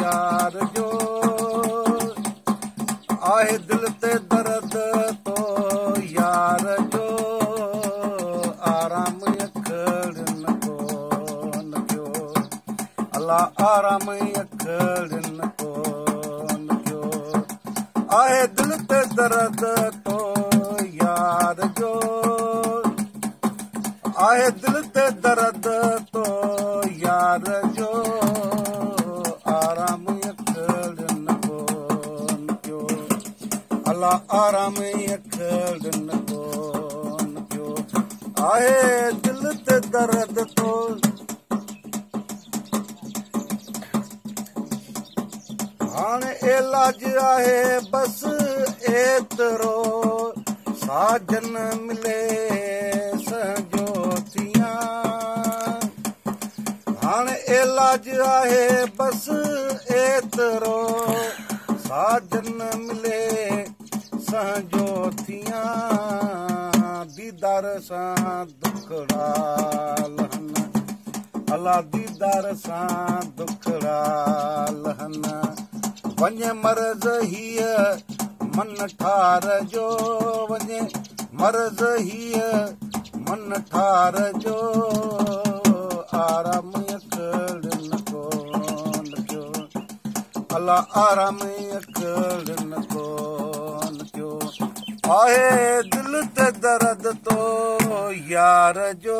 यार जो आहे दिल ते दर्द तो यार जो आराम अखड़न को न कयो अल्लाह आराम अखड़न को न कयो आहे दिल ते दर्द तो यार जो आहे दिल ते दर्द तो यार जो आराम अखड़न को न कयो अल्लाह आराम अखड़न को न कयो आहे दिल ते दर्द तो हाणे इलाज आहे बस एतिरो साजन मिले सजो थियां हाणे इलाज आहे बस एतिरो साजन मिले सजो थियां दीदार सां दुखड़ा लहन अल्लाह दीदार सां दुखड़ा लहन वञे मर्ज़ हीअ मन ठार जो वञे मर्ज़ हीअ मन ठार जो आराम अखड़न को न कयो अल्लाह आराम अखड़न को न कयो आहे दिल ते दर्द तो यार जो